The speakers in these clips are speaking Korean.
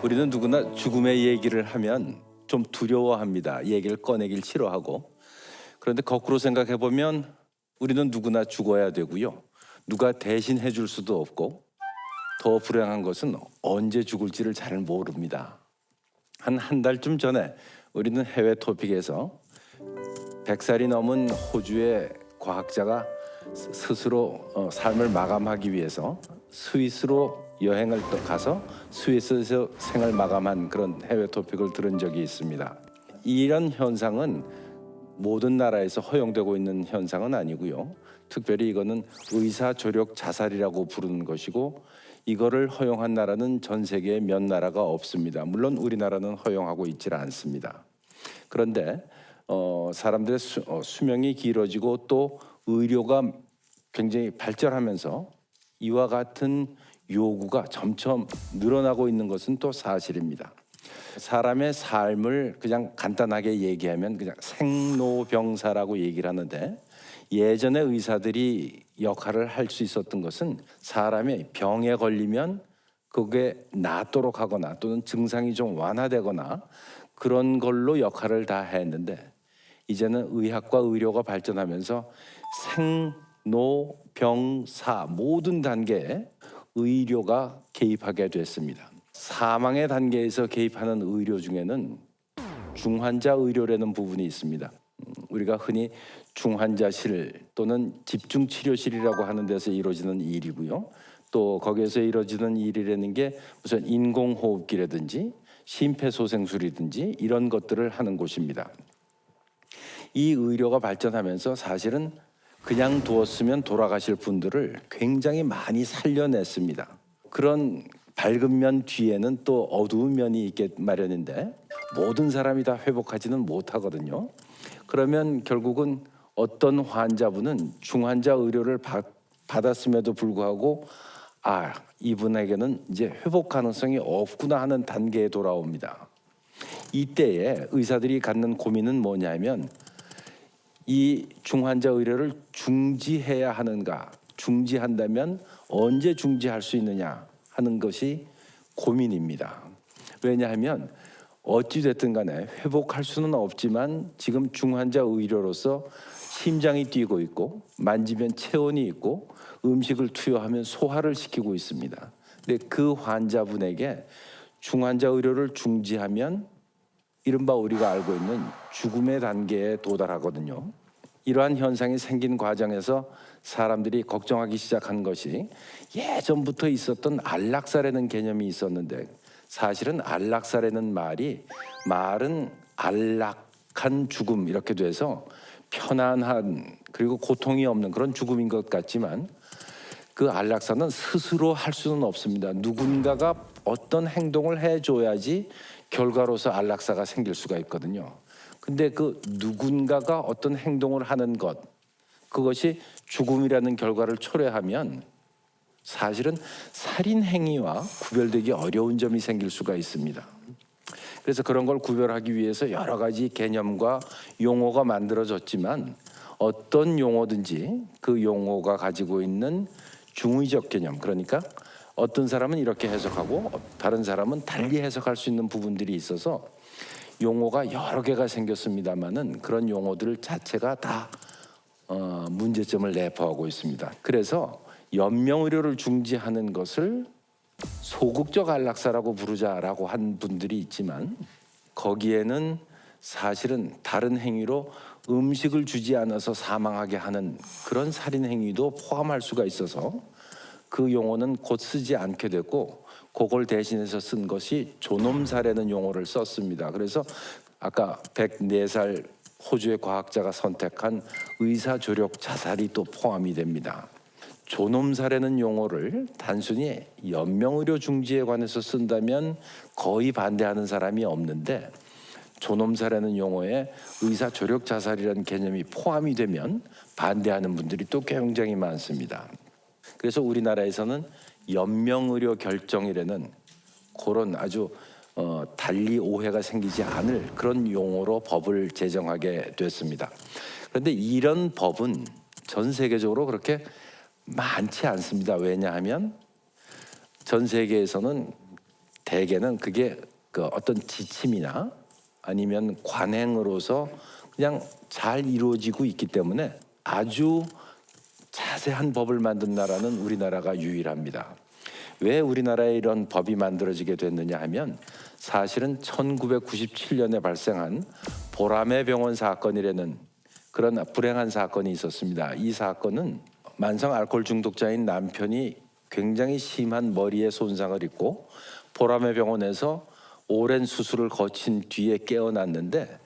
우리는 누구나 죽음의 얘기를 하면 좀 두려워합니다. 얘기를 꺼내길 싫어하고. 그런데 거꾸로 생각해 보면 우리는 누구나 죽어야 되고요. 누가 대신 해줄 수도 없고, 더 불행한 것은 언제 죽을지를 잘 모릅니다. 한 달쯤 전에 우리는 해외 토픽에서 100살이 넘은 호주의 과학자가 스스로 삶을 마감하기 위해서 스위스로 여행을 또 가서 스위스에서 생을 마감한 그런 해외 토픽을 들은 적이 있습니다. 이런 현상은 모든 나라에서 허용되고 있는 현상은 아니고요. 특별히 이거는 의사 조력 자살이라고 부르는 것이고, 이거를 허용한 나라는 전 세계에 몇 나라가 없습니다. 물론 우리나라는 허용하고 있지 않습니다. 그런데 사람들의 수명이 길어지고 또 의료가 굉장히 발전하면서 이와 같은 요구가 점점 늘어나고 있는 것은 또 사실입니다. 사람의 삶을 그냥 간단하게 얘기하면 그냥 생로병사라고 얘기를 하는데, 예전에 의사들이 역할을 할 수 있었던 것은 사람이 병에 걸리면 그게 낫도록 하거나 또는 증상이 좀 완화되거나 그런 걸로 역할을 다 했는데, 이제는 의학과 의료가 발전하면서 생로병사 모든 단계에 의료가 개입하게 됐습니다. 사망의 단계에서 개입하는 의료 중에는 중환자 의료라는 부분이 있습니다. 우리가 흔히 중환자실 또는 집중치료실이라고 하는 데서 이루어지는 일이고요. 또 거기에서 이루어지는 일이라는 게 무슨 인공호흡기라든지 심폐소생술이든지 이런 것들을 하는 곳입니다. 이 의료가 발전하면서 사실은 그냥 두었으면 돌아가실 분들을 굉장히 많이 살려냈습니다. 그런 밝은 면 뒤에는 또 어두운 면이 있게 마련인데, 모든 사람이 다 회복하지는 못하거든요. 그러면 결국은 어떤 환자분은 중환자 의료를 받았음에도 불구하고 이분에게는 이제 회복 가능성이 없구나 하는 단계에 돌아옵니다. 이때에 의사들이 갖는 고민은 뭐냐면, 이 중환자 의료를 중지해야 하는가, 중지한다면 언제 중지할 수 있느냐 하는 것이 고민입니다. 왜냐하면 어찌됐든 간에 회복할 수는 없지만 지금 중환자 의료로서 심장이 뛰고 있고 만지면 체온이 있고 음식을 투여하면 소화를 시키고 있습니다. 근데 그 환자분에게 중환자 의료를 중지하면 이른바 우리가 알고 있는 죽음의 단계에 도달하거든요. 이러한 현상이 생긴 과정에서 사람들이 걱정하기 시작한 것이, 예전부터 있었던 안락사라는 개념이 있었는데, 사실은 안락사라는 말은 안락한 죽음 이렇게 돼서 편안한 그리고 고통이 없는 그런 죽음인 것 같지만, 그 안락사는 스스로 할 수는 없습니다. 누군가가 어떤 행동을 해줘야지 결과로서 안락사가 생길 수가 있거든요. 근데 그 누군가가 어떤 행동을 하는 것, 그것이 죽음이라는 결과를 초래하면 사실은 살인 행위와 구별되기 어려운 점이 생길 수가 있습니다. 그래서 그런 걸 구별하기 위해서 여러 가지 개념과 용어가 만들어졌지만, 어떤 용어든지 그 용어가 가지고 있는 중의적 개념, 그러니까 어떤 사람은 이렇게 해석하고 다른 사람은 달리 해석할 수 있는 부분들이 있어서 용어가 여러 개가 생겼습니다만은, 그런 용어들 자체가 다 문제점을 내포하고 있습니다. 그래서 연명의료를 중지하는 것을 소극적 안락사라고 부르자라고 한 분들이 있지만, 거기에는 사실은 다른 행위로 음식을 주지 않아서 사망하게 하는 그런 살인 행위도 포함할 수가 있어서 그 용어는 곧 쓰지 않게 됐고, 그걸 대신해서 쓴 것이 존엄사라는 용어를 썼습니다. 그래서 아까 104살 호주의 과학자가 선택한 의사조력 자살이 또 포함이 됩니다. 존엄사라는 용어를 단순히 연명의료 중지에 관해서 쓴다면 거의 반대하는 사람이 없는데, 존엄사라는 용어에 의사조력 자살이라는 개념이 포함이 되면 반대하는 분들이 또 굉장히 많습니다. 그래서 우리나라에서는 연명의료 결정이라는 그런 아주 달리 오해가 생기지 않을 그런 용어로 법을 제정하게 됐습니다. 그런데 이런 법은 전 세계적으로 그렇게 많지 않습니다. 왜냐하면 전 세계에서는 대개는 그게 그 어떤 지침이나 아니면 관행으로서 그냥 잘 이루어지고 있기 때문에 아주 자세한 법을 만든 나라는 우리나라가 유일합니다. 왜 우리나라에 이런 법이 만들어지게 됐느냐 하면 사실은 1997년에 발생한 보라매 병원 사건이라는 그런 불행한 사건이 있었습니다. 이 사건은 만성 알코올 중독자인 남편이 굉장히 심한 머리에 손상을 입고 보라매 병원에서 오랜 수술을 거친 뒤에 깨어났는데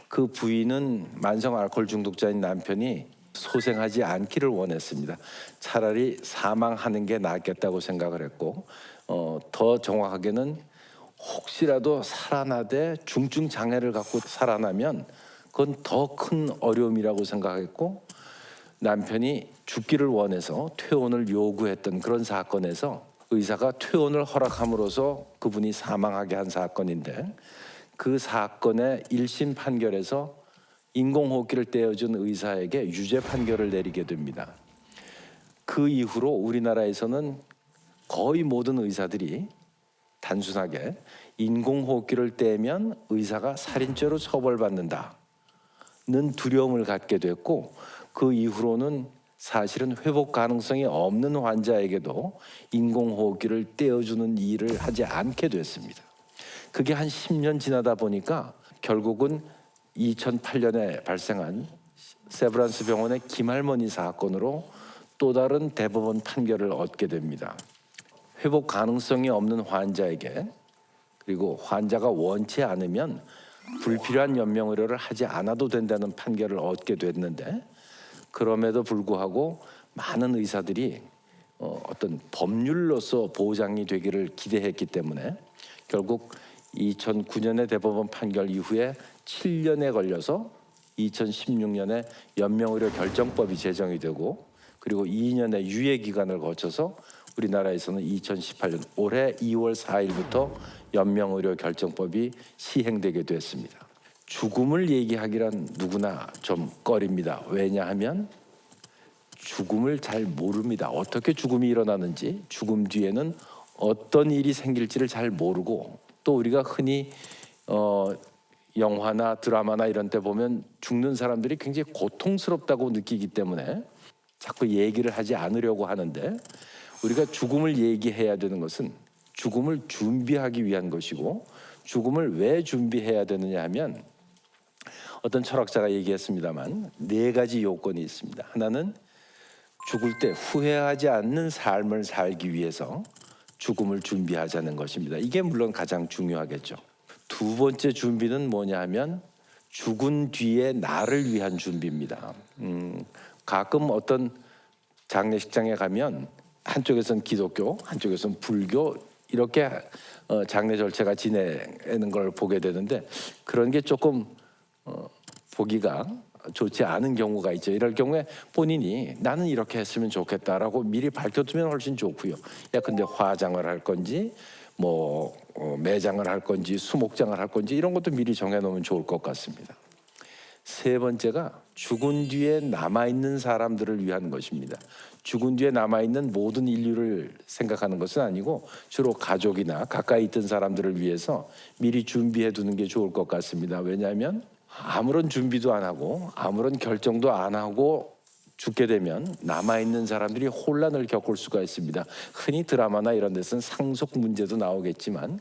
그 부인은 만성 알코올 중독자인 남편이 소생하지 않기를 원했습니다. 차라리 사망하는 게 낫겠다고 생각을 했고 더 정확하게는 혹시라도 살아나되 중증 장애를 갖고 살아나면 그건 더 큰 어려움이라고 생각했고 남편이 죽기를 원해서 퇴원을 요구했던 그런 사건에서 의사가 퇴원을 허락함으로써 그분이 사망하게 한 사건인데 그 사건의 1심 판결에서 인공호흡기를 떼어준 의사에게 유죄 판결을 내리게 됩니다. 그 이후로 우리나라에서는 거의 모든 의사들이 단순하게 인공호흡기를 떼면 의사가 살인죄로 처벌받는다는 두려움을 갖게 됐고 그 이후로는 사실은 회복 가능성이 없는 환자에게도 인공호흡기를 떼어주는 일을 하지 않게 됐습니다. 그게 한 10년 지나다 보니까 결국은 2008년에 발생한 세브란스 병원의 김할머니 사건으로 또 다른 대법원 판결을 얻게 됩니다. 회복 가능성이 없는 환자에게 그리고 환자가 원치 않으면 불필요한 연명 의료를 하지 않아도 된다는 판결을 얻게 됐는데 그럼에도 불구하고 많은 의사들이 어떤 법률로서 보장이 되기를 기대했기 때문에 결국 2009년의 대법원 판결 이후에 7년에 걸려서 2016년에 연명의료 결정법이 제정이 되고 그리고 2년의 유예 기간을 거쳐서 우리나라에서는 2018년 올해 2월 4일부터 연명의료 결정법이 시행되게 됐습니다. 죽음을 얘기하기란 누구나 좀 꺼립니다. 왜냐하면 죽음을 잘 모릅니다. 어떻게 죽음이 일어나는지, 죽음 뒤에는 어떤 일이 생길지를 잘 모르고 또 우리가 흔히 영화나 드라마나 이런 데 보면 죽는 사람들이 굉장히 고통스럽다고 느끼기 때문에 자꾸 얘기를 하지 않으려고 하는데 우리가 죽음을 얘기해야 되는 것은 죽음을 준비하기 위한 것이고 죽음을 왜 준비해야 되느냐 하면 어떤 철학자가 얘기했습니다만 4가지 요건이 있습니다. 하나는 죽을 때 후회하지 않는 삶을 살기 위해서 죽음을 준비하자는 것입니다. 이게 물론 가장 중요하겠죠. 두 번째 준비는 뭐냐 하면 죽은 뒤에 나를 위한 준비입니다. 가끔 어떤 장례식장에 가면 한쪽에선 기독교, 한쪽에선 불교 이렇게 장례 절차가 지내는 걸 보게 되는데 그런 게 조금 보기가 좋지 않은 경우가 있죠. 이럴 경우에 본인이 나는 이렇게 했으면 좋겠다라고 미리 밝혀두면 훨씬 좋고요. 야 근데 화장을 할 건지 뭐 매장을 할 건지 수목장을 할 건지 이런 것도 미리 정해놓으면 좋을 것 같습니다. 세 번째가 죽은 뒤에 남아있는 사람들을 위한 것입니다. 죽은 뒤에 남아있는 모든 인류를 생각하는 것은 아니고 주로 가족이나 가까이 있던 사람들을 위해서 미리 준비해 두는 게 좋을 것 같습니다. 왜냐하면 아무런 준비도 안 하고 아무런 결정도 안 하고 죽게 되면 남아있는 사람들이 혼란을 겪을 수가 있습니다. 흔히 드라마나 이런 데서는 상속 문제도 나오겠지만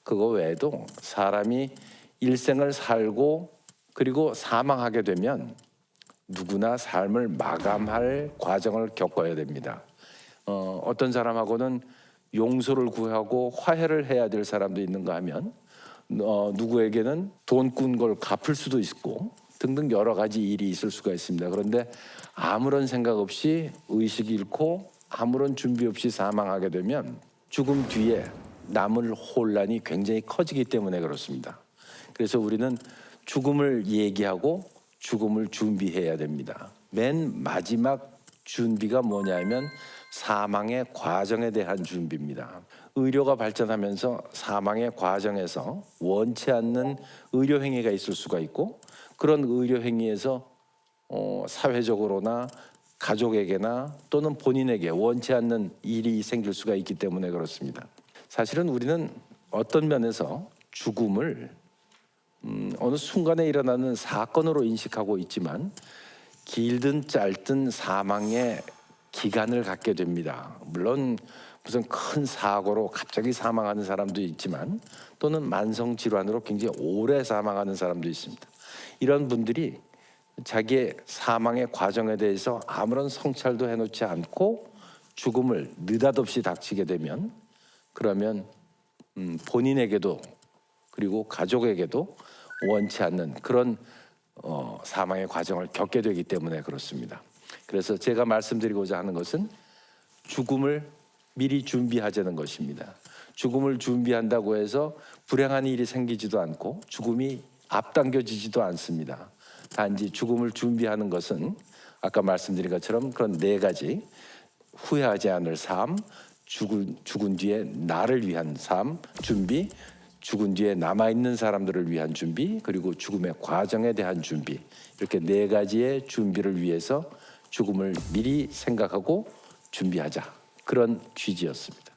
그거 외에도 사람이 일생을 살고 그리고 사망하게 되면 누구나 삶을 마감할 과정을 겪어야 됩니다. 어떤 사람하고는 용서를 구하고 화해를 해야 될 사람도 있는가 하면 누구에게는 돈 꾼 걸 갚을 수도 있고 등등 여러 가지 일이 있을 수가 있습니다. 그런데 아무런 생각 없이 의식 잃고 아무런 준비 없이 사망하게 되면 죽음 뒤에 남을 혼란이 굉장히 커지기 때문에 그렇습니다. 그래서 우리는 죽음을 얘기하고 죽음을 준비해야 됩니다. 맨 마지막 준비가 뭐냐면 사망의 과정에 대한 준비입니다. 의료가 발전하면서 사망의 과정에서 원치 않는 의료 행위가 있을 수가 있고 그런 의료 행위에서 사회적으로나 가족에게나 또는 본인에게 원치 않는 일이 생길 수가 있기 때문에 그렇습니다. 사실은 우리는 어떤 면에서 죽음을 어느 순간에 일어나는 사건으로 인식하고 있지만 길든 짧든 사망의 기간을 갖게 됩니다. 물론 무슨 큰 사고로 갑자기 사망하는 사람도 있지만 또는 만성 질환으로 굉장히 오래 사망하는 사람도 있습니다. 이런 분들이 자기의 사망의 과정에 대해서 아무런 성찰도 해놓지 않고 죽음을 느닷없이 닥치게 되면 그러면 본인에게도 그리고 가족에게도 원치 않는 그런 사망의 과정을 겪게 되기 때문에 그렇습니다. 그래서 제가 말씀드리고자 하는 것은 죽음을 미리 준비하자는 것입니다. 죽음을 준비한다고 해서 불행한 일이 생기지도 않고 죽음이 앞당겨지지도 않습니다. 단지 죽음을 준비하는 것은 아까 말씀드린 것처럼 그런 네 가지: 후회하지 않을 삶, 죽은 뒤에 나를 위한 삶 준비, 죽은 뒤에 남아있는 사람들을 위한 준비, 그리고 죽음의 과정에 대한 준비, 이렇게 네 가지의 준비를 위해서 죽음을 미리 생각하고 준비하자, 그런 취지였습니다.